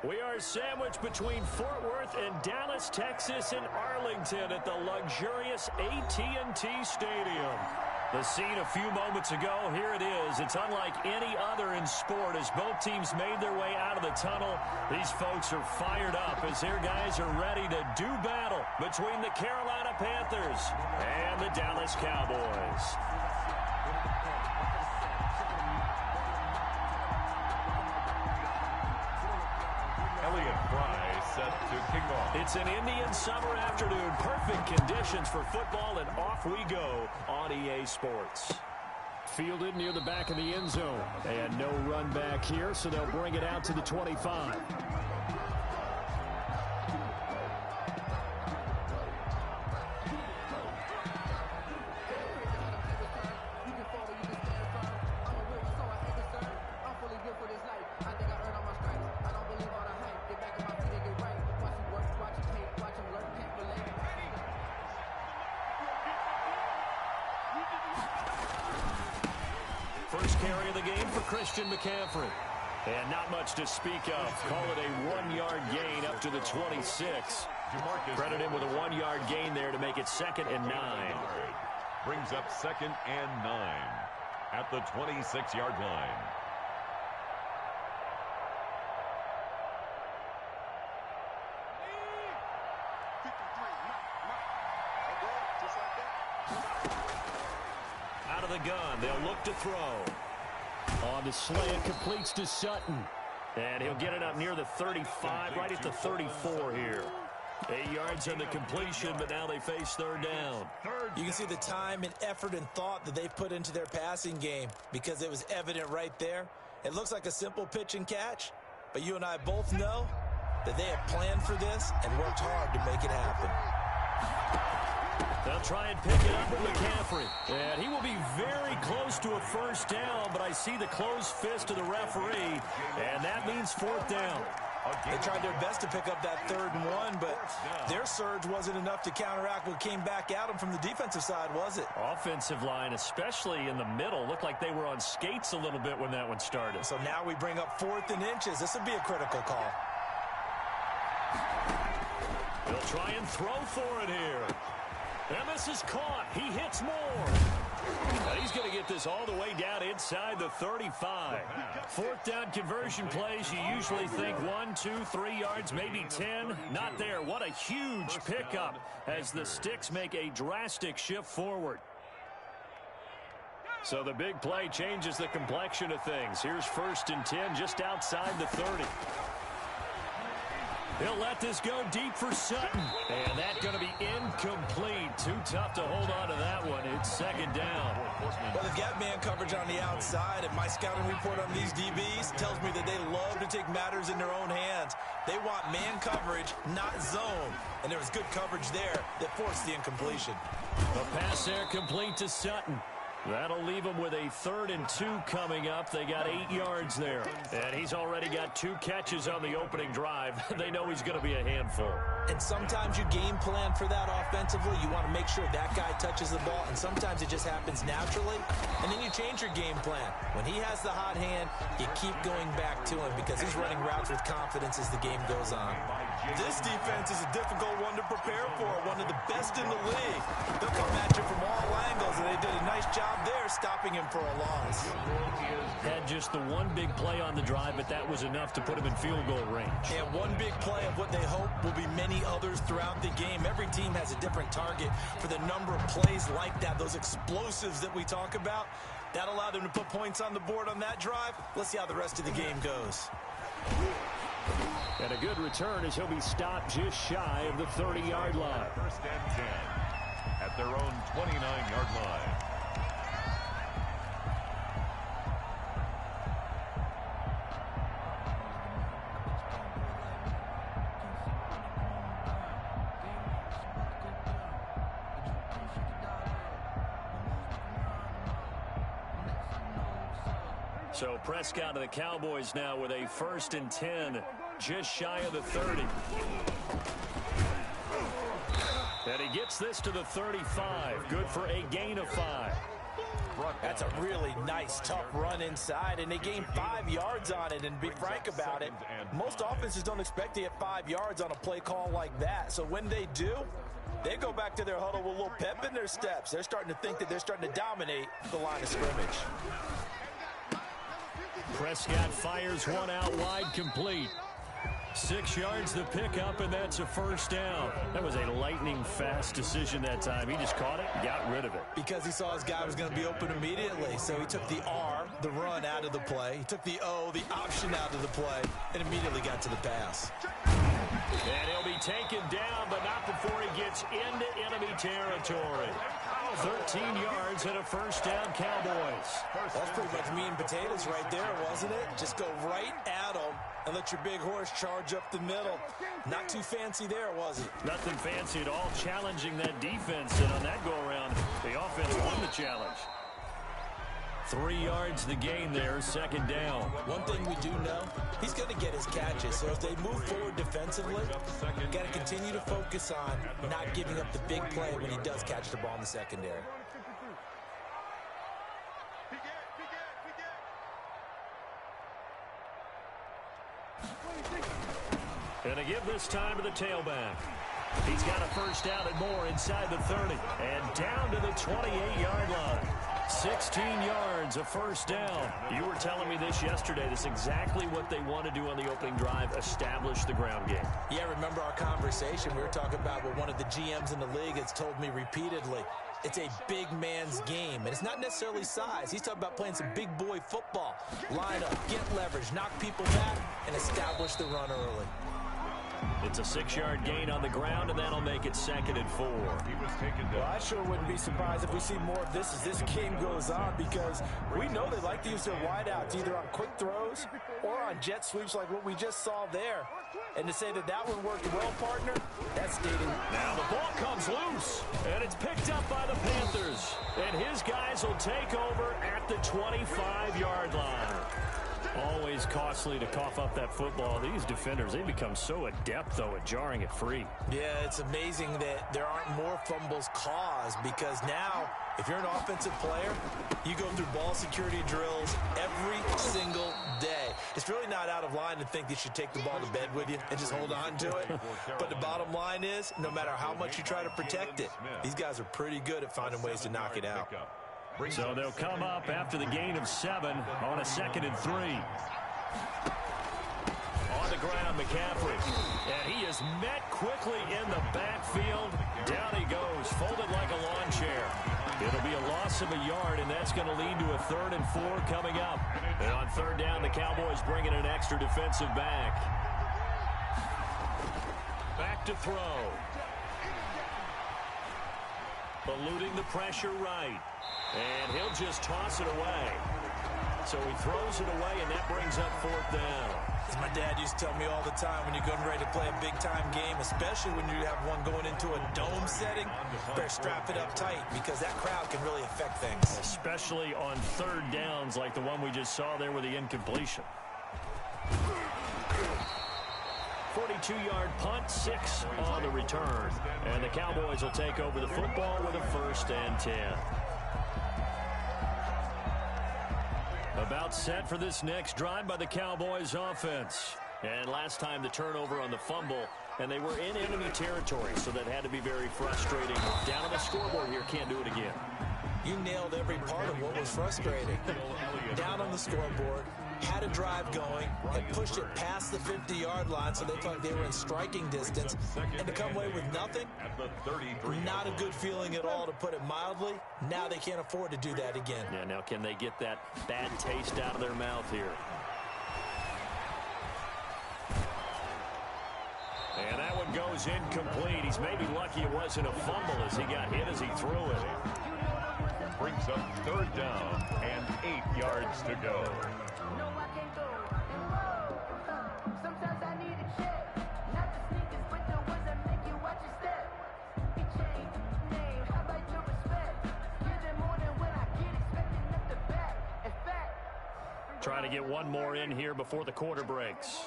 We are sandwiched between Fort Worth and Dallas, Texas, and Arlington at the luxurious AT&T Stadium. The scene a few moments ago, here it is. It's unlike any other in sport as both teams made their way out of the tunnel. These folks are fired up as their guys are ready to do battle between the Carolina Panthers and the Dallas Cowboys. It's an Indian summer afternoon. Perfect conditions for football, and off we go on EA Sports. Fielded near the back of the end zone. And no run back here, so they'll bring it out to the 25. First carry of the game for Christian McCaffrey. And not much to speak of. Call it a 1-yard gain up to the 26. Credit him with a 1-yard gain there to make it 2nd and 9. Brings up 2nd and 9 at the 26-yard line. Out of the gun, they'll look to throw. On the slant, completes to Sutton. And he'll get it up near the 35, right at the 34 here. 8 yards on the completion, but now they face third down. You can see the time and effort and thought that they've put into their passing game because it was evident right there. It looks like a simple pitch and catch, but you and I both know that they have planned for this and worked hard to make it happen. They'll try and pick it up with McCaffrey. And he will be very close to a first down, but I see the closed fist of the referee, and that means 4th down. They tried their best to pick up that 3rd and 1, but their surge wasn't enough to counteract what came back at them from the defensive side, was it? Offensive line, especially in the middle, looked like they were on skates a little bit when that one started. So now we bring up 4th and inches. This would be a critical call. They'll try and throw for it here. And this is caught. He hits more. And he's going to get this all the way down inside the 35. 4th down conversion plays, you usually think 1, 2, 3 yards, maybe 10. Not there. What a huge pickup as the Sticks make a drastic shift forward. So the big play changes the complexion of things. Here's 1st and 10 just outside the 30. He'll let this go deep for Sutton. And that's going to be incomplete. Too tough to hold on to that one. It's 2nd down. Well, they've got man coverage on the outside, and my scouting report on these DBs tells me that they love to take matters in their own hands. They want man coverage, not zone. And there was good coverage there that forced the incompletion. A pass there complete to Sutton. That'll leave them with a 3rd and 2 coming up. They got 8 yards there. And he's already got 2 catches on the opening drive. They know he's going to be a handful. And sometimes you game plan for that offensively. You want to make sure that guy touches the ball. And sometimes it just happens naturally. And then you change your game plan. When he has the hot hand, you keep going back to him because he's running routes with confidence as the game goes on. This defense is a difficult one to prepare for. One of the best in the league. They'll come at you from all angles, and they did a nice job there stopping him for a loss. Had just the one big play on the drive, but that was enough to put him in field goal range. And one big play of what they hope will be many others throughout the game. Every team has a different target for the number of plays like that, those explosives that we talk about. That allowed them to put points on the board on that drive. Let's see how the rest of the game goes. And a good return as he'll be stopped just shy of the 30-yard line. 1st and 10 at their own 29-yard line. So Prescott of the Cowboys now with a 1st and 10, just shy of the 30. And he gets this to the 35. Good for a gain of 5. That's a really nice, tough run inside, and they gained 5 yards on it. And to be frank about it, most offenses don't expect to get 5 yards on a play call like that. So when they do, they go back to their huddle with a little pep in their steps. They're starting to think that they're starting to dominate the line of scrimmage. Prescott fires one out wide, complete. 6 yards the pickup, and that's a first down. That was a lightning-fast decision that time. He just caught it and got rid of it. Because he saw his guy was going to be open immediately. So he took the R, the run, out of the play. He took the O, the option, out of the play, and immediately got to the pass. And he'll be taken down, but not before he gets into enemy territory. 13 yards and a first down, Cowboys. That's pretty much meat and potatoes right there, wasn't it? Just go right at them and let your big horse charge up the middle. Not too fancy there, was it? Nothing fancy at all, challenging that defense. And on that go-around, the offense won the challenge. 3 yards the gain there, second down. One thing we do know, he's going to get his catches. So if they move forward defensively, got to continue to focus on not giving up the big play when he does catch the ball in the secondary. And to give this time to the tailback. He's got a first down and more inside the 30. And down to the 28-yard line. 16 yards, a first down. You were telling me this yesterday. This is exactly what they want to do on the opening drive, establish the ground game. Yeah, remember our conversation. We were talking about what one of the GMs in the league has told me repeatedly. It's a big man's game, and it's not necessarily size. He's talking about playing some big boy football. Line up, get leverage, knock people back, and establish the run early. It's a 6-yard gain on the ground, and that'll make it 2nd and 4. Well, I sure wouldn't be surprised if we see more of this as this game goes on, because we know they like to use their wideouts either on quick throws or on jet sweeps like what we just saw there. And to say that that one worked well, partner, that's stating. Now the ball comes loose, and it's picked up by the Panthers. And his guys will take over at the 25-yard line. Always costly to cough up that football. These defenders, they become so adept, though, at jarring it free. Yeah, it's amazing that there aren't more fumbles caused, because now, if you're an offensive player, you go through ball security drills every single day. It's really not out of line to think you should take the ball to bed with you and just hold on to it. But the bottom line is, no matter how much you try to protect it, these guys are pretty good at finding ways to knock it out. So they'll come up after the gain of 7 on a 2nd and 3. On the ground, McCaffrey. And he is met quickly in the backfield. Down he goes, folded like a lawn chair. It'll be a loss of a yard, and that's going to lead to a 3rd and 4 coming up. And on 3rd down, the Cowboys bring in an extra defensive back. Back to throw. Eluding the pressure right. And he'll just toss it away. So he throws it away, and that brings up 4th down. As my dad used to tell me all the time, when you're getting ready to play a big-time game, especially when you have one going into a dome setting, better strap it up tight, because that crowd can really affect things. Especially on 3rd downs like the one we just saw there with the incompletion. 42-yard punt, 6 on the return. And the Cowboys will take over the football with a 1st and 10. About set for this next drive by the Cowboys offense. And last time the turnover on the fumble, and they were in enemy territory, so that had to be very frustrating. Down on the scoreboard here, can't do it again. You nailed every part of what was frustrating. Down on the scoreboard, had a drive going, and pushed it past the 50-yard line, so they thought they were in striking distance, and to come away with nothing, not a good feeling at all, to put it mildly. Now they can't afford to do that again. Yeah, now can they get that bad taste out of their mouth here? And that one goes incomplete. He's maybe lucky it wasn't a fumble as he got hit as he threw it. Brings up 3rd down and 8 yards to go. Trying to get one more in here before the quarter breaks.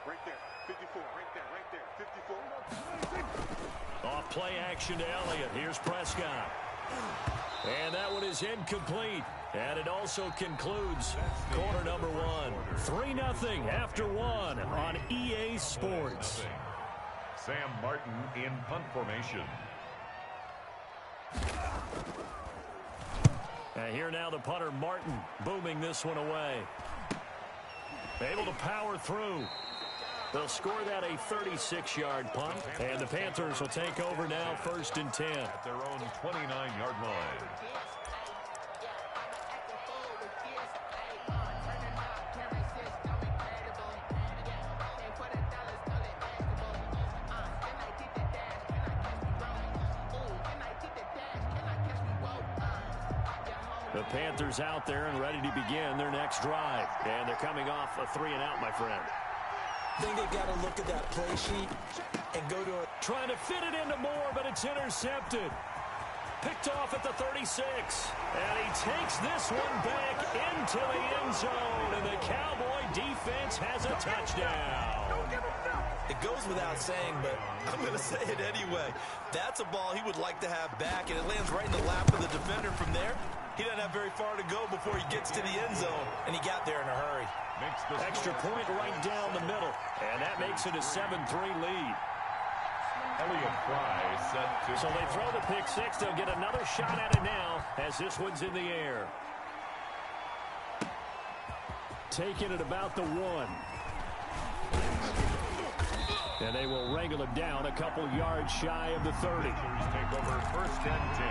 Right there, 54, right there, 54. Off play action to Elliott. Here's Prescott. And that one is incomplete. And it also concludes quarter number one. 3-0 after one on EA Sports. Sam Martin in punt formation. And here now the punter Martin booming this one away. Able to power through. They'll score that a 36-yard punt. And the Panthers will take over now 1st and 10. At their own 29-yard line. The Panthers out there and ready to begin their next drive. And they're coming off a 3-and-out, my friend. I think they've got to look at that play sheet and go to it. Trying to fit it into Moore, but it's intercepted. Picked off at the 36. And he takes this one back into the end zone. And the Cowboy defense has a touchdown. It goes without saying, but I'm going to say it anyway. That's a ball he would like to have back, and it lands right in the lap of the defender from there. He doesn't have very far to go before he gets to the end zone, and he got there in a hurry. Extra point right down the middle, and that makes it a 7-3 lead. Elliott Fry set to... So they throw the pick six. They'll get another shot at it now as this one's in the air. Taking it about the 1. And they will wrangle it down a couple yards shy of the 30. Take over 1st and 10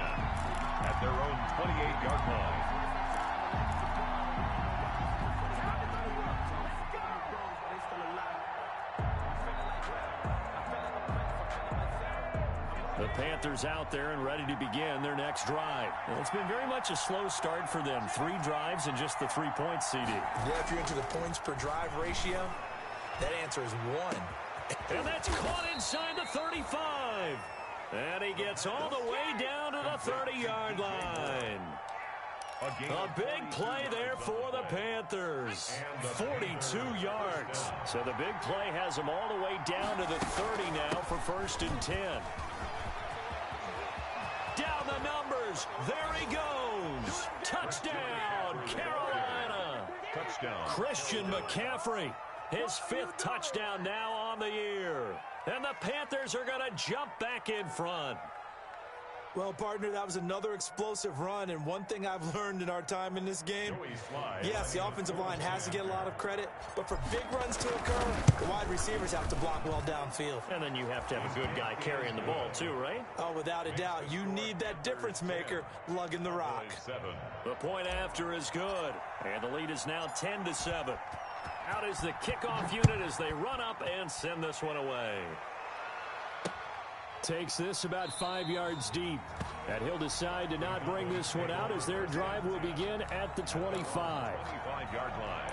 at their own 28-yard line. The Panthers out there and ready to begin their next drive. Well, it's been very much a slow start for them. 3 drives and just the 3 points, CD. Yeah, if you're into the points per drive ratio, that answer is 1. And that's caught inside the 35. And he gets all the way down to the 30-yard line. A big play there for the Panthers. 42 yards. So the big play has them all the way down to the 30 now for 1st and 10. Down the numbers. There he goes. Touchdown, Carolina. Touchdown. Christian McCaffrey. His 5th touchdown now on the year. And the Panthers are going to jump back in front. Well, partner, that was another explosive run, and one thing I've learned in our time in this game, yes, the offensive line has to get a lot of credit, but for big runs to occur, the wide receivers have to block well downfield. And then you have to have a good guy carrying the ball too, right? Oh, without a doubt. You need that difference maker lugging the rock. The point after is good, and the lead is now 10-7. Out is the kickoff unit as they run up and send this one away. Takes this about 5 yards deep. And he'll decide to not bring this one out as their drive will begin at the 25. 25-yard line.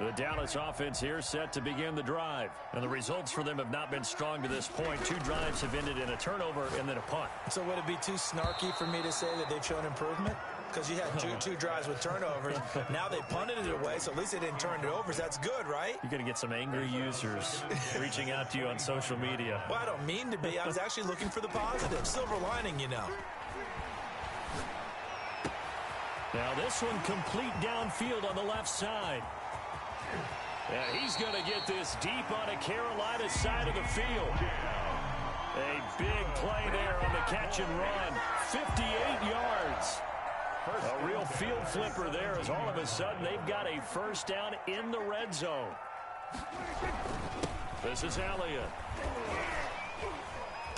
The Dallas offense here set to begin the drive. And the results for them have not been strong to this point. 2 drives have ended in a turnover and then a punt. So would it be too snarky for me to say that they've shown improvement? Because you had two drives with turnovers. Now they punted it away, so at least they didn't turn it over. So that's good, right? You're going to get some angry users reaching out to you on social media. Well, I don't mean to be. I was actually looking for the positive. Silver lining, you know. Now this one complete downfield on the left side. And he's going to get this deep on a Carolina side of the field. A big play there on the catch and run. 58 yards. A real field flipper there as all of a sudden they've got a first down in the red zone. This is Elliott.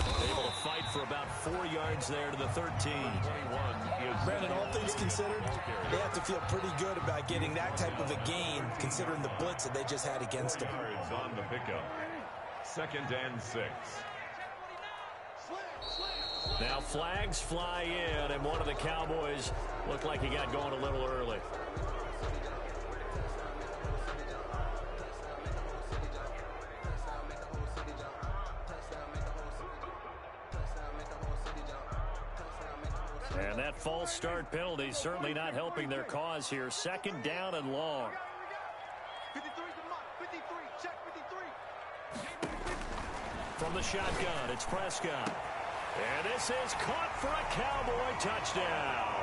Able to fight for about 4 yards there to the 13. Brandon, all things considered, they have to feel pretty good about getting that type of a gain considering the blitz that they just had against them. On the pickup. 2nd and 6. Now flags fly in, and one of the Cowboys looked like he got going a little early. And that false start penalty certainly not helping their cause here. Second down and long. 53 to Mike. 53. Check 53. From the shotgun, it's Prescott. And this is caught for a Cowboy touchdown.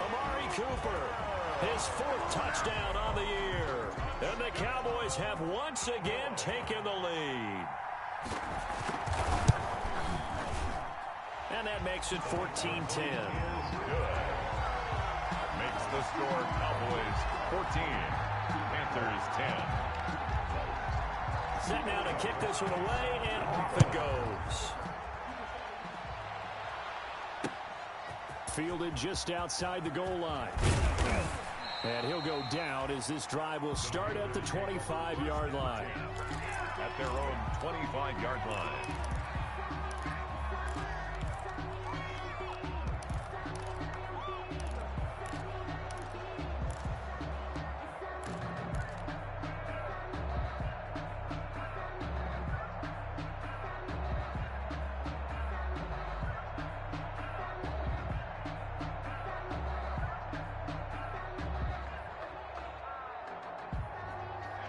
Amari Cooper, his fourth touchdown on the year. And the Cowboys have once again taken the lead. And that makes it 14-10. Good. Makes the score Cowboys 14, Panthers 10. Set now to kick this one away, and off it goes. Fielded just outside the goal line. And he'll go down as this drive will start at the 25-yard line. At their own 25-yard line.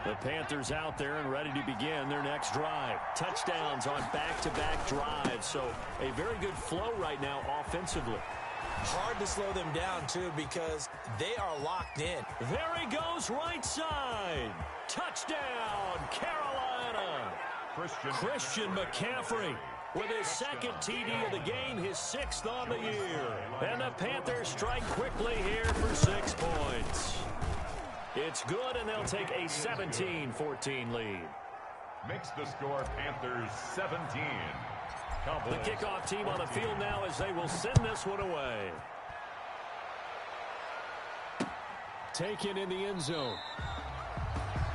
The Panthers out there and ready to begin their next drive. Touchdowns on back-to-back drives, so a very good flow right now offensively. Hard to slow them down, too, because they are locked in. There he goes, right side. Touchdown, Carolina. Christian McCaffrey with his second TD of the game, his sixth on the year. And the Panthers strike quickly here for 6 points. It's good, and they'll take a 17-14 lead. Makes the score Panthers 17. Cowboys. The kickoff team on the field now as they will send this one away. Taken in the end zone.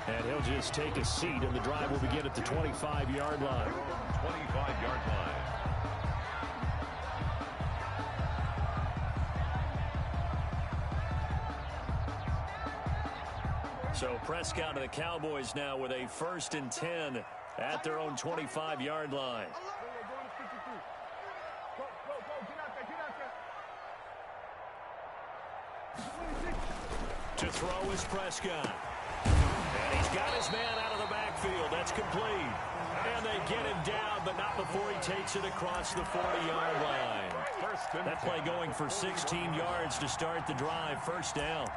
And he'll just take a seat, and the drive will begin at the 25-yard line. 25-yard line. So Prescott and the Cowboys now with a 1st and 10 at their own 25-yard line. To throw is Prescott. And he's got his man out of the backfield. That's complete. And they get him down, but not before he takes it across the 40-yard line. That play going for 16 yards to start the drive. First down.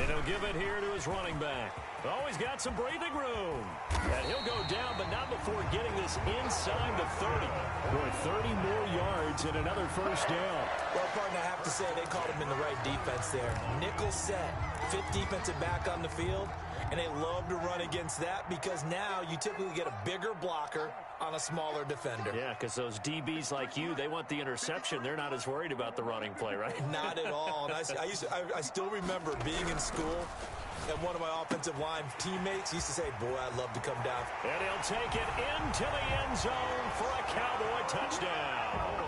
And he'll give it here to his running back. Oh, he's got some breathing room. And he'll go down, but not before getting this inside the 30. Boy, 30 more yards and another first down. Well, partner, I have to say they called him in the right defense there. Nickel set, fifth defensive back on the field, and they love to run against that because now you typically get a bigger blocker on a smaller defender. Yeah, because those DBs like you, they want the interception. They're not as worried about the running play, right? Not at all. And I still remember being in school, and one of my offensive line teammates used to say, boy, I'd love to come down. And he'll take it into the end zone for a Cowboy touchdown.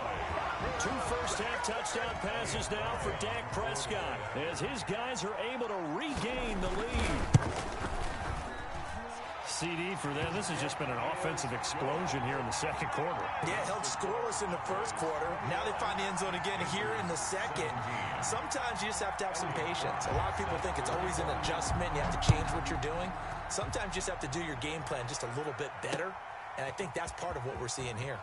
2 first-half touchdown passes now for Dak Prescott as his guys are able to regain the lead. CD for them. This has just been an offensive explosion here in the second quarter. Yeah, held scoreless in the first quarter. Now they find the end zone again here in the second. Sometimes you just have to have some patience. A lot of people think it's always an adjustment. You have to change what you're doing. Sometimes you just have to do your game plan just a little bit better. And I think that's part of what we're seeing here.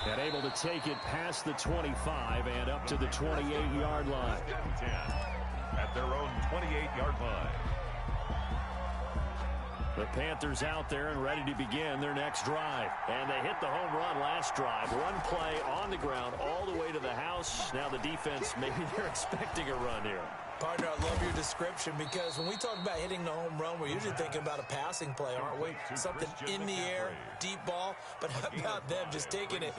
And able to take it past the 25 and up to the 28-yard line. 10 at their own 28-yard line. The Panthers out there and ready to begin their next drive. And they hit the home run last drive. One play on the ground all the way to the house. Now the defense, maybe they're expecting a run here. Partner, I love your description because when we talk about hitting the home run, we're usually thinking about a passing play, aren't we? Something in the air, deep ball. But how about them just taking it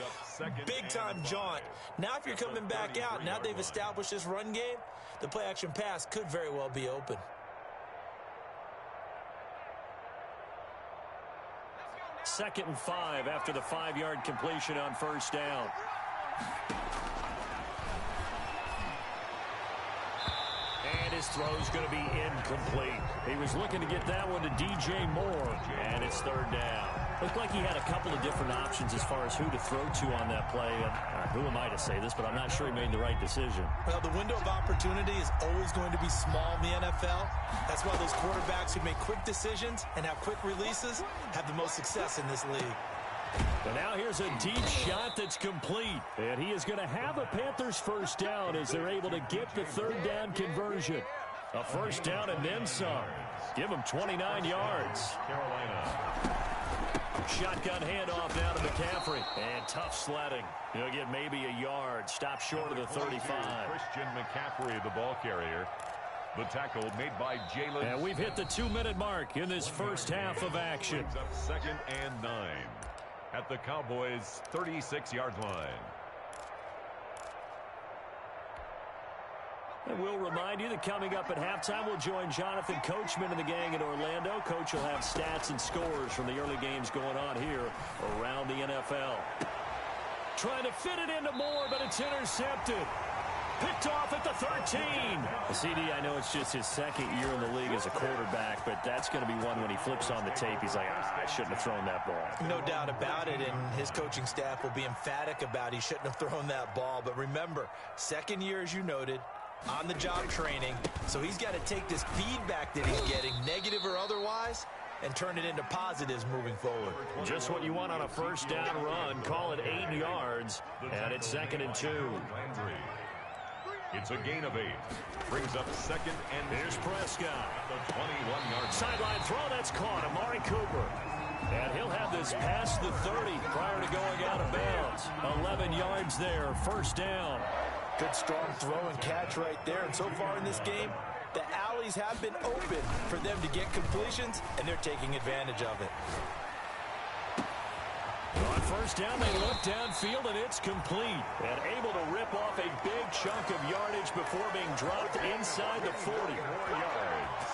big-time jaunt? Now if you're coming back out, now they've established this run game, the play-action pass could very well be open. Second and 5 after the 5-yard completion on first down. This throw is going to be incomplete. He was looking to get that one to DJ Moore, and it's third down. Looked like he had a couple of different options as far as who to throw to on that play. Who am I to say this, but I'm not sure he made the right decision. Well, the window of opportunity is always going to be small in the NFL. That's why those quarterbacks who make quick decisions and have quick releases have the most success in this league. But now here's a deep shot that's complete. And he is going to have a Panthers first down as they're able to get the third down conversion. A first down and then some. Give him 29 yards. Carolina. Shotgun handoff down to McCaffrey. And tough sledding. He'll get maybe a yard. Stop short of the 35. Christian McCaffrey, the ball carrier. The tackle made by Jalen. And we've hit the 2-minute mark in this first half of action. Brings up 2nd and 9 at the Cowboys' 36-yard line. And we'll remind you that coming up at halftime, we'll join Jonathan Coachman and the gang in Orlando. Coach will have stats and scores from the early games going on here around the NFL. Trying to fit it into Moore, but it's intercepted. Picked off at the 13. The CD, I know it's just his second year in the league as a quarterback, but that's going to be one when he flips on the tape. He's like, I shouldn't have thrown that ball. No doubt about it, and his coaching staff will be emphatic about he shouldn't have thrown that ball. But remember, second year, as you noted, on-the-job training, so he's got to take this feedback that he's getting, negative or otherwise, and turn it into positives moving forward. Just what you want on a first down run. Call it 8 yards, and it's 2nd and 2. It's a gain of 8. Brings up 2nd and Here's Prescott. the 21-yard Sideline throw, that's caught. Amari Cooper. And he'll have this past the 30 prior to going out of bounds. 11 yards there, first down. Good strong throw and catch right there. And so far in this game, the alleys have been open for them to get completions, and they're taking advantage of it. On first down, they look downfield, and it's complete. And able to rip off a big chunk of yardage before being dropped inside the 40. 4 yards.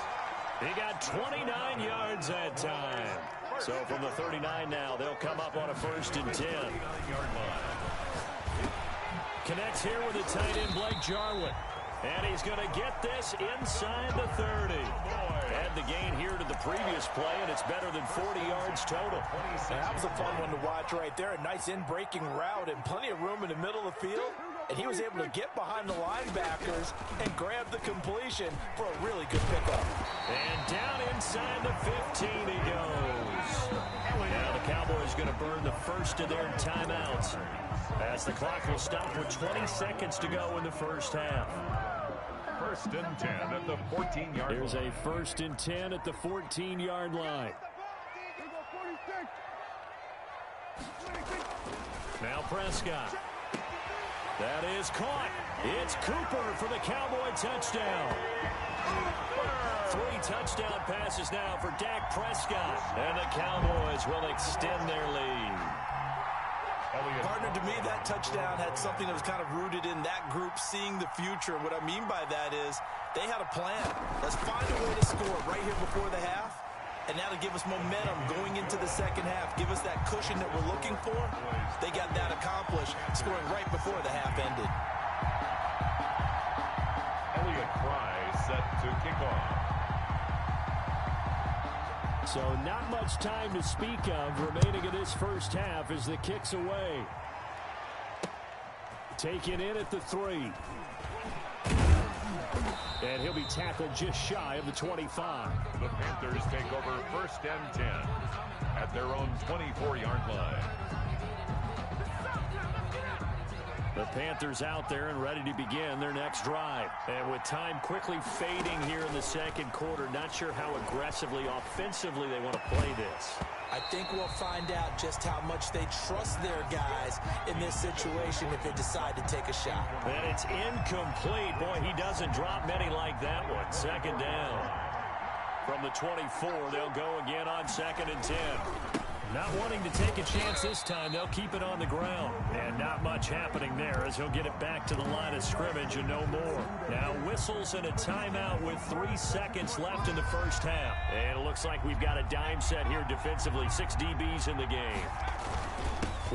He got 29 yards that time. So from the 39 now, they'll come up on a 1st and 10. Connects here with the tight end, Blake Jarwin. And he's going to get this inside the 30. Add the gain here to the previous play, and it's better than 40 yards total. That was a fun one to watch right there. A nice in-breaking route and plenty of room in the middle of the field. And he was able to get behind the linebackers and grab the completion for a really good pickup. And down inside the 15 he goes. Now the Cowboys going to burn the first of their timeouts, as the clock will stop with 20 seconds to go in the first half. 1st and 10 at the 14-yard line. Here's a 1st and 10 at the 14-yard line. Now Prescott. That is caught. It's Cooper for the Cowboy touchdown. 3 touchdown passes now for Dak Prescott. And the Cowboys will extend their lead. Partner, to me, that touchdown had something that was kind of rooted in that group seeing the future. What I mean by that is they had a plan. Let's find a way to score right here before the half, and that'll give us momentum going into the second half, give us that cushion that we're looking for. They got that accomplished, scoring right before the half ended. Elliott Fry set to kick off. So not much time to speak of remaining in this first half as the kick's away. Taken in at the 3. And he'll be tackled just shy of the 25. The Panthers take over 1st and 10 at their own 24-yard line. The Panthers out there and ready to begin their next drive. And with time quickly fading here in the second quarter, not sure how aggressively, offensively they want to play this. I think we'll find out just how much they trust their guys in this situation if they decide to take a shot. And it's incomplete. Boy, he doesn't drop many like that one. 2nd down. From the 24, they'll go again on 2nd and 10. Not wanting to take a chance this time, they'll keep it on the ground. And not much happening there as he'll get it back to the line of scrimmage and no more. Now whistles and a timeout with 3 seconds left in the first half. And it looks like we've got a dime set here defensively. 6 DBs in the game.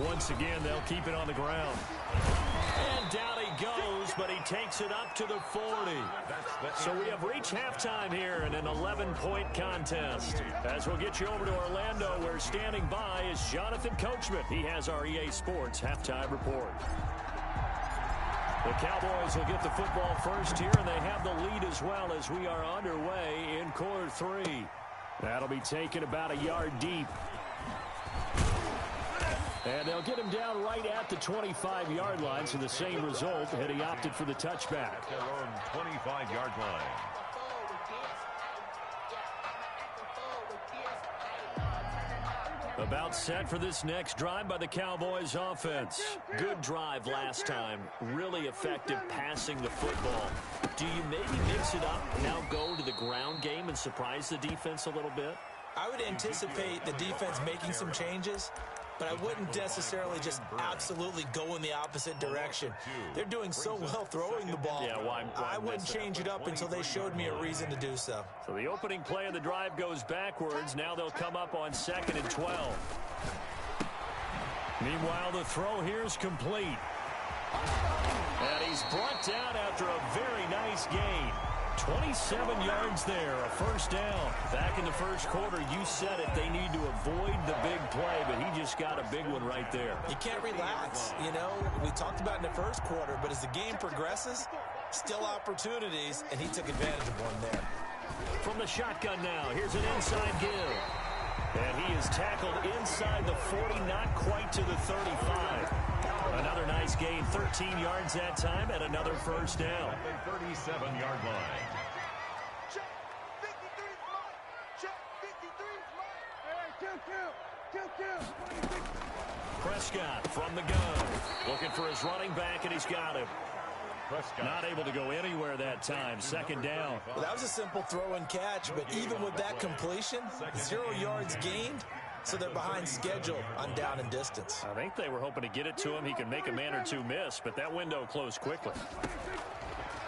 Once again, they'll keep it on the ground. And down he goes, but he takes it up to the 40. So we have reached halftime here in an 11-point contest. As we'll get you over to Orlando, where standing by is Jonathan Coachman. He has our EA Sports halftime report. The Cowboys will get the football first here, and they have the lead as well as we are underway in quarter 3. That'll be taken about a yard deep. And they'll get him down right at the 25-yard line, so the same result had he opted for the touchback. At their own 25-yard line. About set for this next drive by the Cowboys offense. Good drive last time. Really effective passing the football. Do you maybe mix it up, now go to the ground game and surprise the defense a little bit? I would anticipate the defense making some changes, but I wouldn't necessarily just absolutely go in the opposite direction. They're doing so well throwing the ball. Yeah, why I wouldn't change it up until they showed me a reason to do so. So the opening play of the drive goes backwards. Now they'll come up on 2nd and 12. Meanwhile, the throw here is complete. And he's brought down after a very nice gain. 27 yards there, a first down. Back in the first quarter, you said it, they need to avoid the big play, but he just got a big one right there. You can't relax. You know, we talked about in the first quarter, but as the game progresses, still opportunities, and he took advantage of one there. From the shotgun now, here's an inside give. And he is tackled inside the 40, not quite to the 35. Another nice gain, 13 yards that time, and another first down. At the 37-yard line. Check. 53's mine. Check. 53's mine. Hey, kill. Prescott from the gun. Looking for his running back, and he's got him. Prescott. Not able to go anywhere that time. Second down. Well, that was a simple throw and catch, but even with that completion, 0 yards gained, so they're behind schedule on down and distance. I think they were hoping to get it to him. He can make a man or two miss, but that window closed quickly.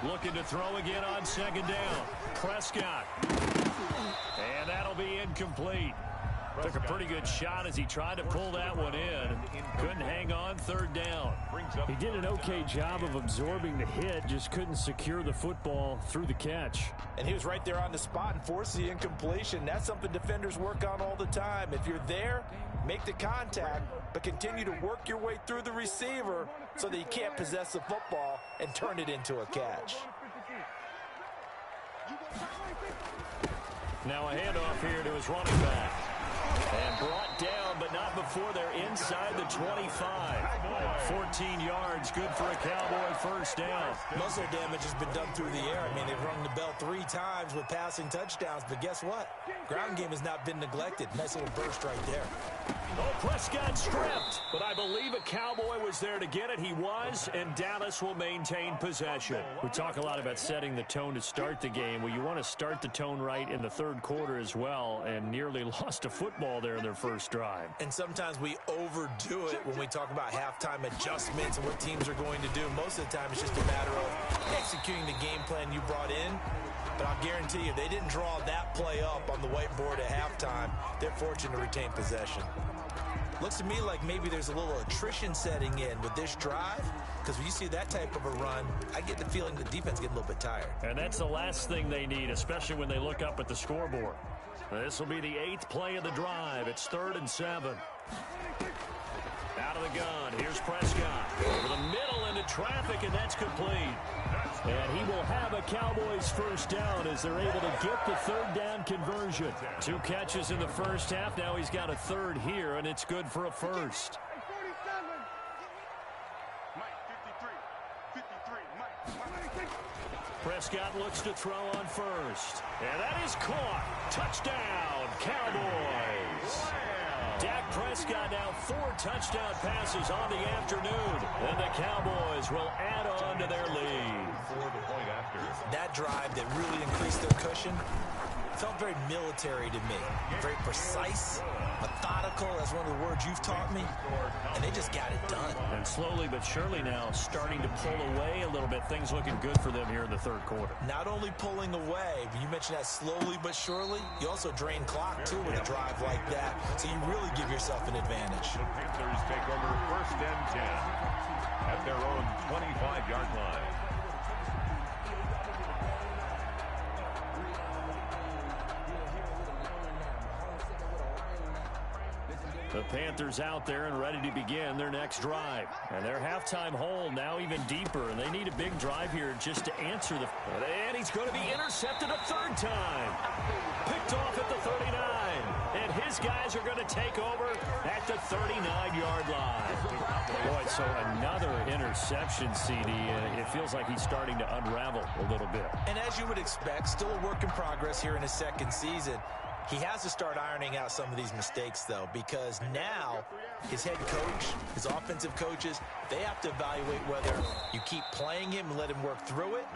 Looking to throw again on 2nd down. Prescott. And that'll be incomplete. Took a pretty good shot as he tried to pull that one in. Couldn't hang on, 3rd down. He did an okay job of absorbing the hit, just couldn't secure the football through the catch. And he was right there on the spot and forced the incompletion. That's something defenders work on all the time. If you're there, make the contact, but continue to work your way through the receiver so that you can't possess the football and turn it into a catch. Now a handoff here to his running back. And brought down, but not before they're inside the 25. 14 yards, good for a Cowboy first down. Muscle damage has been done through the air. I mean, they've rung the bell 3 times with passing touchdowns, but guess what? Ground game has not been neglected. Nice little burst right there. Oh, Prescott stripped, but I believe a Cowboy was there to get it. He was, and Dallas will maintain possession. We talk a lot about setting the tone to start the game. Well, you want to start the tone right in the 3rd quarter as well, and nearly lost a football there in their first drive. And sometimes we overdo it when we talk about halftime adjustments and what teams are going to do. Most of the time, it's just a matter of executing the game plan you brought in. But I'll guarantee you, they didn't draw that play up on the whiteboard at halftime. They're fortunate to retain possession. Looks to me like maybe there's a little attrition setting in with this drive, because when you see that type of a run, I get the feeling the defense getting a little bit tired. And that's the last thing they need, especially when they look up at the scoreboard. This will be the 8th play of the drive. It's 3rd and 7. Out of the gun, here's Prescott. Over the middle into traffic, and that's complete. And he will have a Cowboys first down as they're able to get the 3rd down conversion. 2 catches in the first half. Now he's got a 3rd here, and it's good for a first. Prescott looks to throw on first. And that is caught. Touchdown, Cowboys. Dak Prescott now 4 touchdown passes on the afternoon. And the Cowboys will add on to their lead. For the point after. That drive that really increased their cushion, felt very military to me. Very precise, methodical. That's one of the words you've taught me. And they just got it done. And slowly but surely now starting to pull away a little bit. Things looking good for them here in the third quarter. Not only pulling away, but you mentioned that slowly but surely. You also drain clock, too, with a drive like that. So you really give yourself an advantage. The Panthers take over 1st and 10 at their own 25-yard line. The Panthers out there and ready to begin their next drive. And their halftime hole now even deeper. And they need a big drive here just to answer the... And he's going to be intercepted a third time. Picked off at the 39. And his guys are going to take over at the 39-yard line. Boy, so another interception, CD. It feels like he's starting to unravel a little bit. And as you would expect, still a work in progress here in his second season. He has to start ironing out some of these mistakes, though, because now his head coach, his offensive coaches, they have to evaluate whether you keep playing him and let him work through it,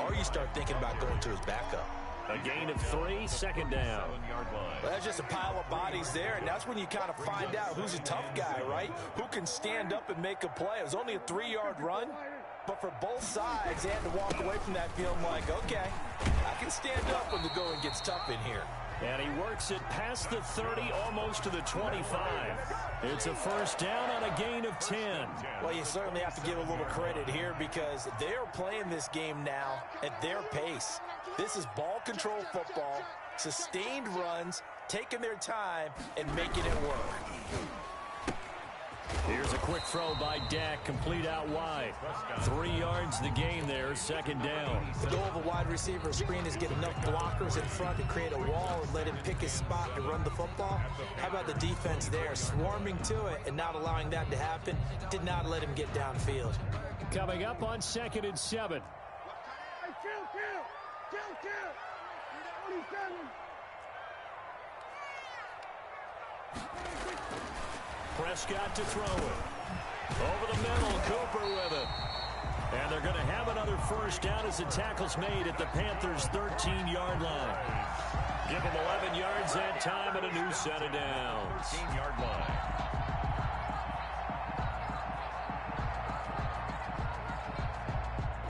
or you start thinking about going to his backup. A gain of 3, second down. Well, that's just a pile of bodies there, and that's when you kind of find out who's a tough guy, right? Who can stand up and make a play. It was only a 3-yard run, but for both sides, they had to walk away from that feeling like, okay, I can stand up when the going gets tough in here. And he works it past the 30, almost to the 25. It's a first down on a gain of 10. Well, you certainly have to give a little credit here because they're playing this game now at their pace. This is ball control football, sustained runs, taking their time, and making it work. Here's a quick throw by Dak, complete out wide. 3 yards the gain there, second down. The goal of a wide receiver screen is get enough blockers in front to create a wall and let him pick his spot to run the football. How about the defense there, swarming to it and not allowing that to happen? Did not let him get downfield. Coming up on 2nd and 7. Prescott to throw it. Over the middle, Cooper with it. And they're going to have another first down as the tackle's made at the Panthers' 13-yard line. Give them 11 yards that time and a new set of downs. 13-yard line.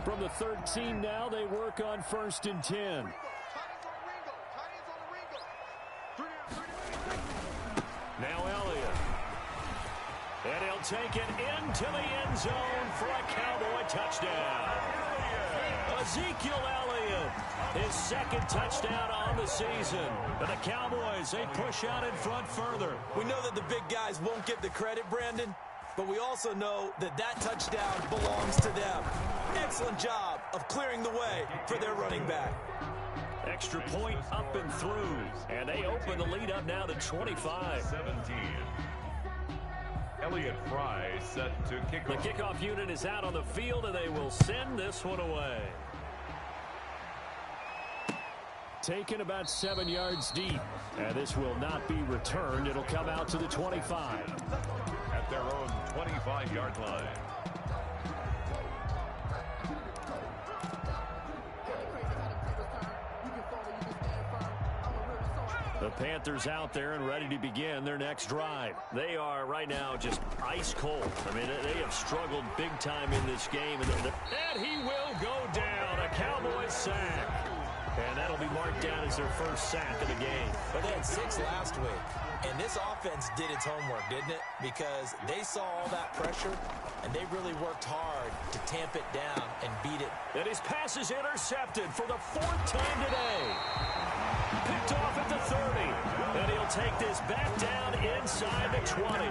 From the 13 now, they work on 1st and 10. Now Elliott. And he'll take it into the end zone for a Cowboy touchdown. Ezekiel Elliott, his second touchdown on the season. And the Cowboys, they push out in front further. We know that the big guys won't get the credit, Brandon, but we also know that that touchdown belongs to them. Excellent job of clearing the way for their running back. Extra point up and through. And they open the lead up now to 25. 17. Elliott Fry set to kick off. The kickoff unit is out on the field, and they will send this one away. Taken about 7 yards deep. And this will not be returned. It'll come out to the 25. At their own 25-yard line. The Panthers out there and ready to begin their next drive. They are right now just ice cold. I mean, they have struggled big time in this game. And he will go down. A Cowboys sack. And that'll be marked down as their first sack of the game. But they had 6 last week. And this offense did its homework, didn't it? Because they saw all that pressure, and they really worked hard to tamp it down and beat it. And his pass is intercepted for the 4th time today. Picked off at the 30. And he'll take this back down inside the 20.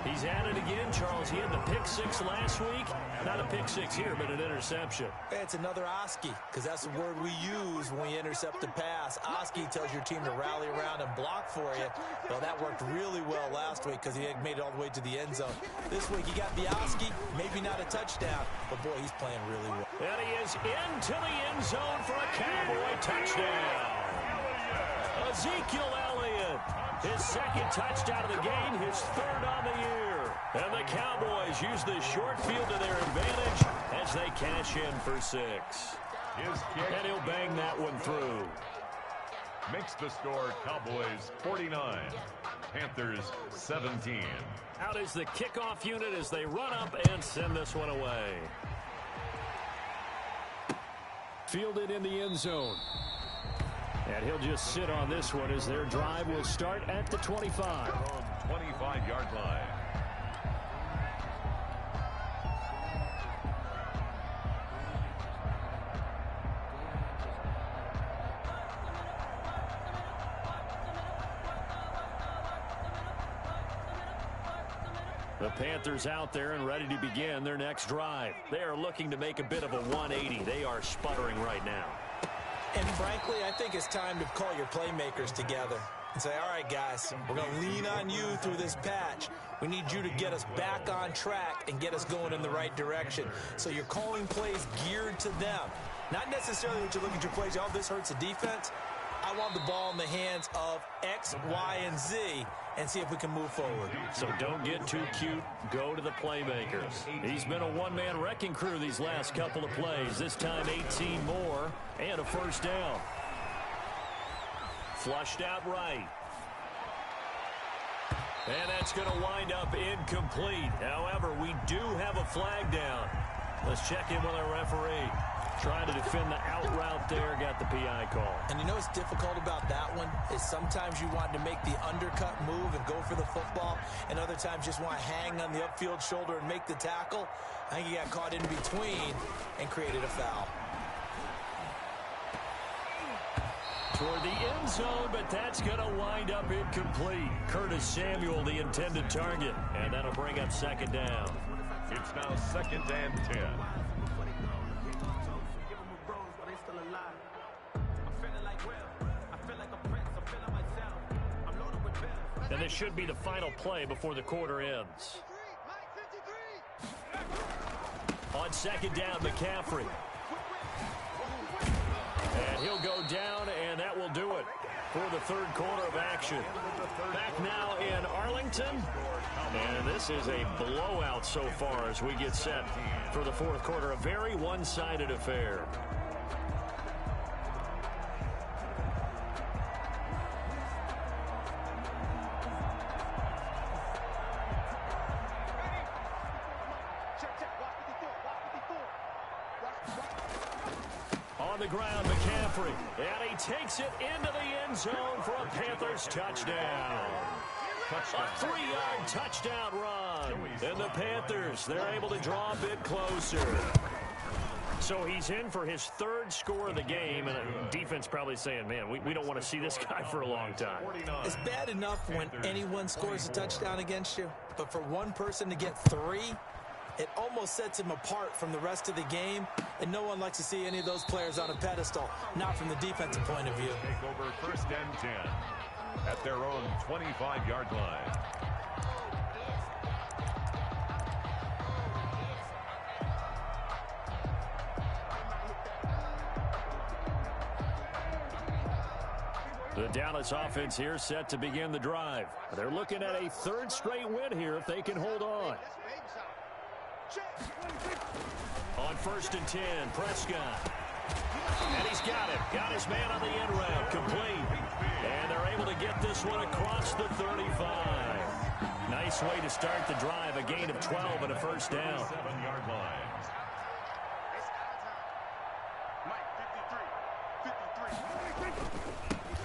He's at it again, Charles. He had the pick 6 last week. Not a pick 6 here, but an interception. It's another Oski, because that's the word we use when we intercept a pass. Oski tells your team to rally around and block for you. Well, that worked really well last week because he had made it all the way to the end zone. This week, he got the Oski, maybe not a touchdown, but boy, he's playing really well. And he is into the end zone for a Cowboy touchdown. Ezekiel Elliott, his second touchdown of the game, his 3rd on the year. And the Cowboys use the short field to their advantage as they cash in for 6. And he'll bang that one through. makes the score Cowboys 49, Panthers 17. Out is the kickoff unit as they run up and send this one away. Fielded in the end zone. And he'll just sit on this one as their drive will start at the 25. 25-yard line. The Panthers out there and ready to begin their next drive. They are looking to make a bit of a 180. They are sputtering right now. And frankly, I think it's time to call your playmakers together and say, all right, guys, we're going to lean on you through this patch. We need you to get us back on track and get us going in the right direction. So you're calling plays geared to them. Not necessarily that you look at your plays, oh, this hurts the defense. I want the ball in the hands of X, Y, and Z and see if we can move forward. So don't get too cute. Go to the playmakers. He's been a one-man wrecking crew these last couple of plays. This time 18 more and a first down. Flushed out right. And that's going to wind up incomplete. However, we do have a flag down. Let's check in with our referee. Trying to defend the out route there, got the PI call. And you know what's difficult about that one is sometimes you want to make the undercut move and go for the football, and other times just want to hang on the upfield shoulder and make the tackle. I think he got caught in between and created a foul. Toward the end zone, but that's going to wind up incomplete. Curtis Samuel, the intended target, and that'll bring up second down. It's now 2nd and 10. And this should be the final play before the quarter ends. On second down, McCaffrey. And he'll go down, and that will do it for the third quarter of action. Back now in Arlington. And this is a blowout so far as we get set for the fourth quarter. A very one-sided affair. On the ground, McCaffrey. And he takes it into the end zone for a Panthers touchdown. A 3-yard touchdown run. And the Panthers, they're able to draw a bit closer. So he's in for his third score of the game, and defense probably saying, man, we don't want to see this guy for a long time. It's bad enough when anyone scores a touchdown against you, but for one person to get 3, it almost sets him apart from the rest of the game, and no one likes to see any of those players on a pedestal, not from the defensive point of view. Take over 1st and 10 at their own 25-yard line. The Dallas offense here set to begin the drive. They're looking at a third straight win here if they can hold on. On 1st and 10, Prescott. And he's got it. Got his man on the end route. Complete. And they're able to get this one across the 35. Nice way to start the drive. A gain of 12 and a first down. 7-yard line.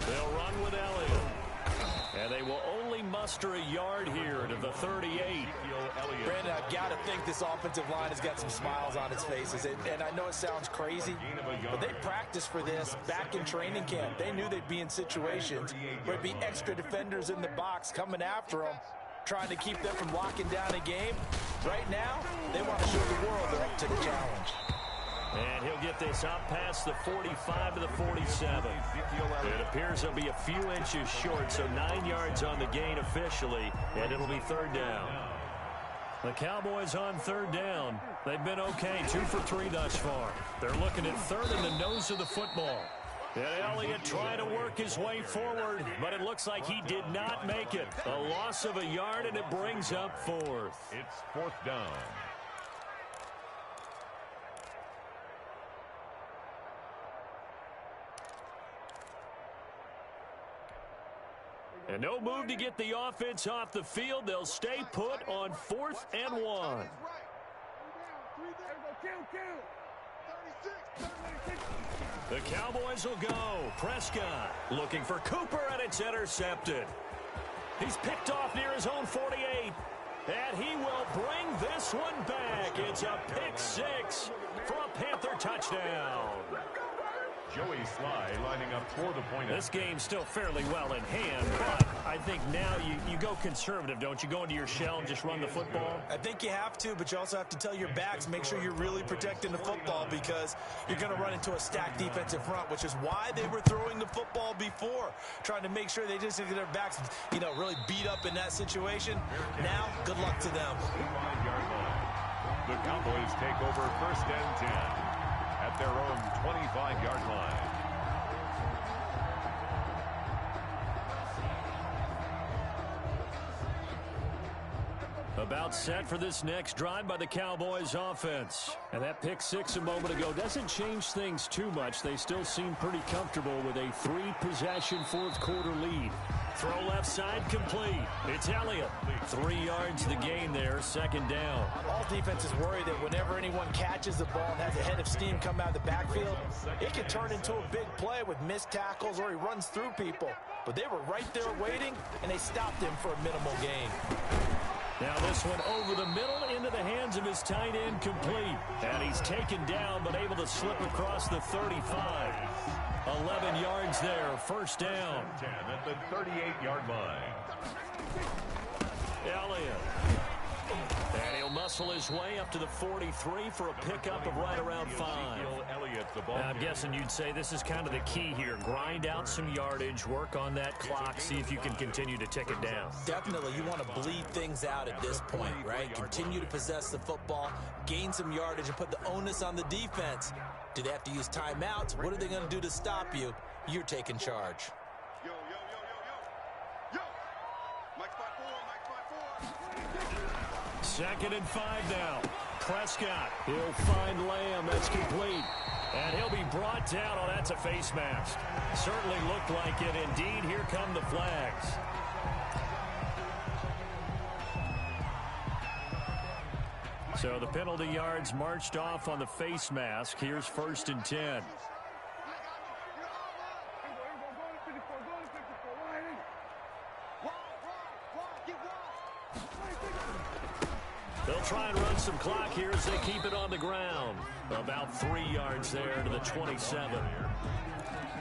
They'll run with Elliott. And they will only muster a yard here to the 38. Brandon, I've got to think this offensive line has got some smiles on its faces. And I know it sounds crazy, but they practiced for this back in training camp. They knew they'd be in situations where there'd be extra defenders in the box coming after them, trying to keep them from locking down a game. Right now, they want to show the world they're up to the challenge. And he'll get this up past the 45 to the 47. It appears he'll be a few inches short, so 9 yards on the gain officially, and it'll be third down. The Cowboys on third down. They've been okay, 2 for 3 thus far. They're looking at third in the nose of the football. And Elliott trying to work his way forward, but it looks like he did not make it. A loss of a yard, and it brings up fourth. It's 4th down. And no move to get the offense off the field. They'll stay put on 4th and 1. The Cowboys will go. Prescott looking for Cooper, and it's intercepted. He's picked off near his own 48. And he will bring this one back. It's a pick six for a Panther touchdown. Joey Sly lining up for the point. This game's still fairly well in hand, but I think now you go conservative, don't you? Go into your shell and just run the football? I think you have to, but you also have to tell your backs, make sure you're really protecting the football because you're going to run into a stacked defensive front, which is why they were throwing the football before, trying to make sure they just get their backs, really beat up in that situation. Now, good luck to them. The Cowboys take over 1st and 10 at their own 25-yard line. About set for this next drive by the Cowboys offense. And that pick six a moment ago doesn't change things too much. They still seem pretty comfortable with a 3-possession 4th quarter lead. Throw left side complete. It's Elliott. 3 yards the gain there, 2nd down. All defenses worry that whenever anyone catches the ball and has a head of steam come out of the backfield, it can turn into a big play with missed tackles or he runs through people. But they were right there waiting, and they stopped him for a minimal gain. Now this one over the middle into the hands of his tight end complete. And he's taken down but able to slip across the 35. 11 yards there, 1st down. 10 at the 38-yard line. Elliott. And he'll muscle his way up to the 43 for a pickup of right around 5. I'm guessing you'd say this is kind of the key here. Grind out some yardage, work on that clock, see if you can continue to tick it down. Definitely, you want to bleed things out at this point, right? Continue to possess the football, gain some yardage, and put the onus on the defense. Do they have to use timeouts? What are they going to do to stop you? You're taking charge. Yo. Mike 5-4. 2nd and 5 now. Prescott. He'll find Lamb. That's complete. And he'll be brought down. Oh, that's a face mask. Certainly looked like it. Indeed, here come the flags. So the penalty yards marched off on the face mask. Here's 1st and 10. They'll try and run some clock here as they keep it on the ground. About 3 yards there to the 27.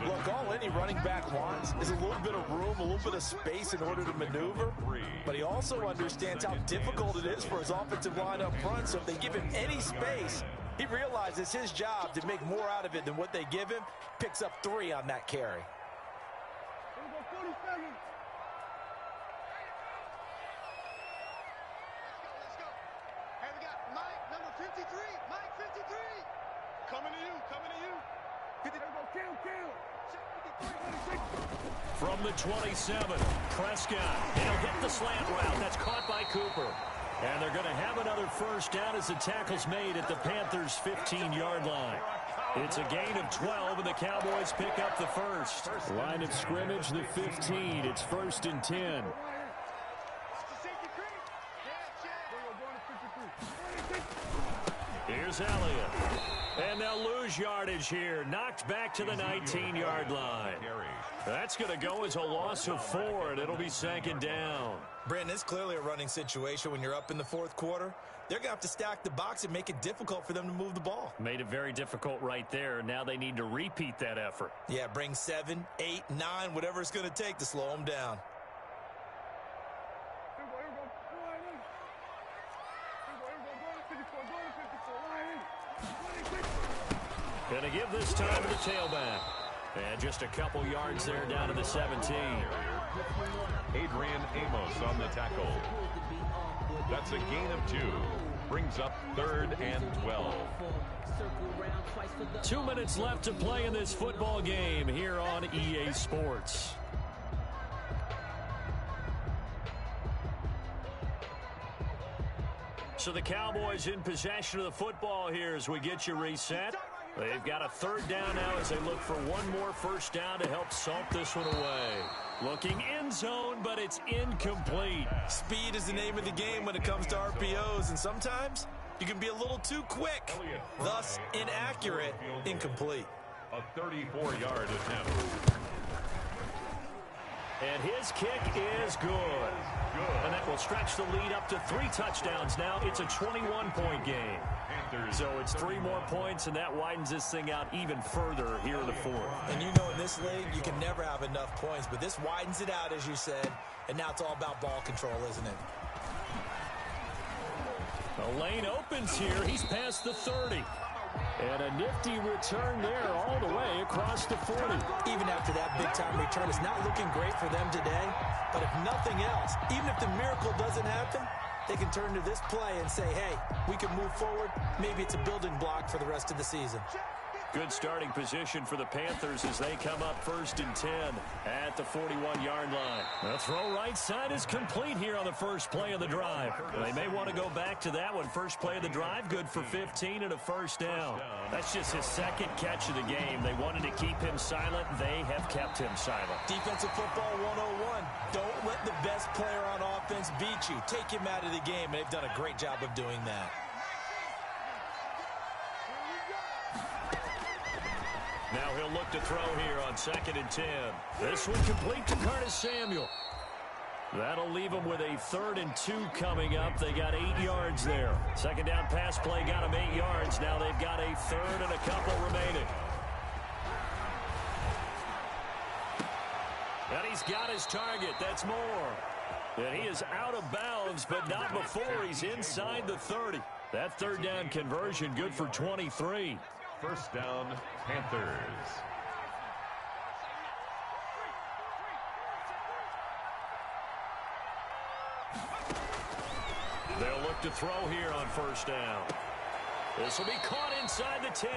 Look, all any running back wants is a little bit of room, a little bit of space in order to maneuver. But he also understands how difficult it is for his offensive line up front. So if they give him any space, he realizes his job to make more out of it than what they give him. Picks up 3 on that carry. From the 27, Prescott. He'll hit the slant route. That's caught by Cooper. And they're going to have another 1st down as the tackle's made at the Panthers' 15-yard line. It's a gain of 12, and the Cowboys pick up the 1st. Line of scrimmage, the 15. It's 1st and 10. Here's Elliott. And they'll lose yardage here. Knocked back to the 19-yard line. That's going to go as a loss of 4, and it'll be 2nd down. Brandon, it's clearly a running situation when you're up in the 4th quarter. They're going to have to stack the box and make it difficult for them to move the ball. Made it very difficult right there. Now they need to repeat that effort. Yeah, bring 7, 8, 9, whatever it's going to take to slow them down. Going to give this time to the tailback. And just a couple yards there down to the 17. Adrian Amos on the tackle. That's a gain of 2. Brings up 3rd and 12. 2 minutes left to play in this football game here on EA Sports. So the Cowboys in possession of the football here as we get you reset. They've got a third down now as they look for one more first down to help salt this one away. Looking end zone, but it's incomplete. Speed is the name of the game when it comes to RPOs, and sometimes you can be a little too quick, thus inaccurate, incomplete. A 34-yard attempt. And his kick is good. And that will stretch the lead up to 3 touchdowns now. It's a 21-point game. So it's 3 more points, and that widens this thing out even further here in the fourth. And you know in this league, you can never have enough points, but this widens it out, as you said, and now it's all about ball control, isn't it? The lane opens here. He's past the 30. And a nifty return there all the way across the 40. Even after that big-time return, it's not looking great for them today. But if nothing else, even if the miracle doesn't happen, they can turn to this play and say, hey, we can move forward. Maybe it's a building block for the rest of the season. Good starting position for the Panthers as they come up 1st and 10 at the 41-yard line. The throw right side is complete here on the first play of the drive. They may want to go back to that one. First play of the drive, good for 15 and a first down. That's just his second catch of the game. They wanted to keep him silent. They have kept him silent. Defensive football 101. Don't let the best player on offense beat you. Take him out of the game. They've done a great job of doing that. Now he'll look to throw here on 2nd and 10. This one complete to Curtis Samuel. That'll leave them with a 3rd and 2 coming up. They got 8 yards there. Second down pass play got them 8 yards. Now they've got a 3rd and a couple remaining. And he's got his target. That's Moore. And he is out of bounds, but not before he's inside the 30. That 3rd down conversion good for 23. First down, Panthers. They'll look to throw here on first down. This will be caught inside the 10.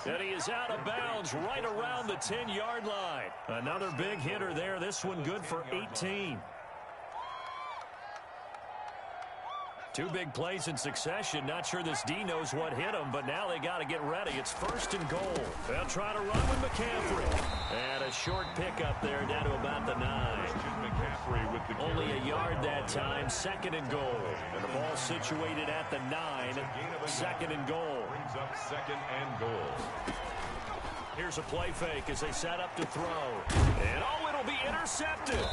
And he is out of bounds right around the 10-yard line. Another big hitter there. This one good for 18. 2 big plays in succession. Not sure this D knows what hit him, but now they got to get ready. It's 1st and goal. They'll try to run with McCaffrey. And a short pickup there down to about the 9. McCaffrey with the only a yard that time. 2nd and goal. And the ball situated at the 9. 2nd and goal. Brings up 2nd and goal. Here's a play fake as they set up to throw. And it'll be intercepted.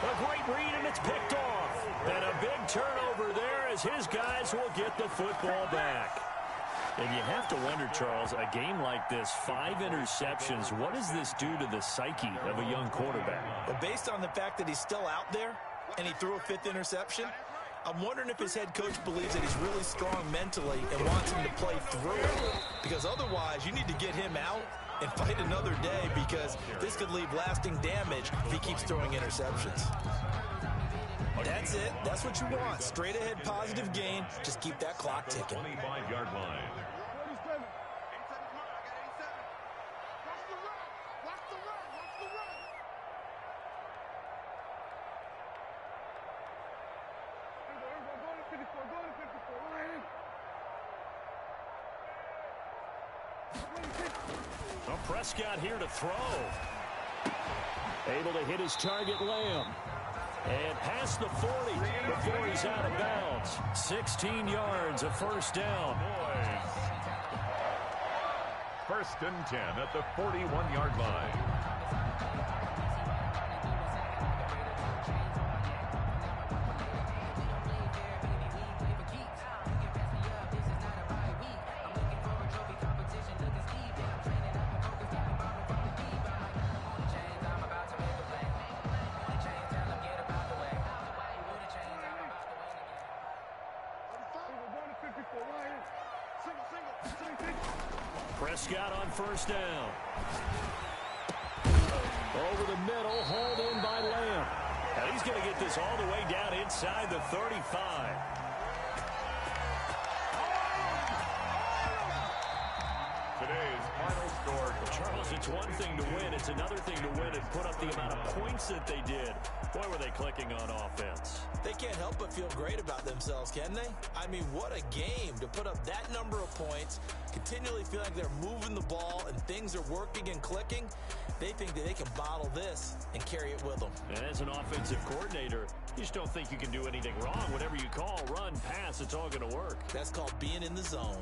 A great read, and it's picked off. And a big turnover there as his guys will get the football back. And you have to wonder, Charles, a game like this, 5 interceptions, what does this do to the psyche of a young quarterback? Well, based on the fact that he's still out there and he threw a 5th interception, I'm wondering if his head coach believes that he's really strong mentally and wants him to play through it. Because otherwise, you need to get him out and fight another day, because this could leave lasting damage if he keeps throwing interceptions. That's it. That's what you want. Straight ahead positive gain. Just keep that clock ticking. 25-yard line. Well, Prescott here to throw. Able to hit his target, Lamb. And past the 40 before he's out of bounds. 16 yards, a first down. 1st and 10 at the 41-yard line. Prescott on first down. Over the middle, hauled in by Lamb. Now he's going to get this all the way down inside the 35. Today's final score, Charles, it's one thing to win. It's another thing to win and put up the amount of points that they did. Boy, were they clicking on offense. They can't help but feel great about themselves, can they? I mean, what a game to put up that number of points, continually feel like they're moving the ball and things are working and clicking. They think that they can bottle this and carry it with them. And as an offensive coordinator, you just don't think you can do anything wrong. Whatever you call, run, pass, it's all going to work. That's called being in the zone.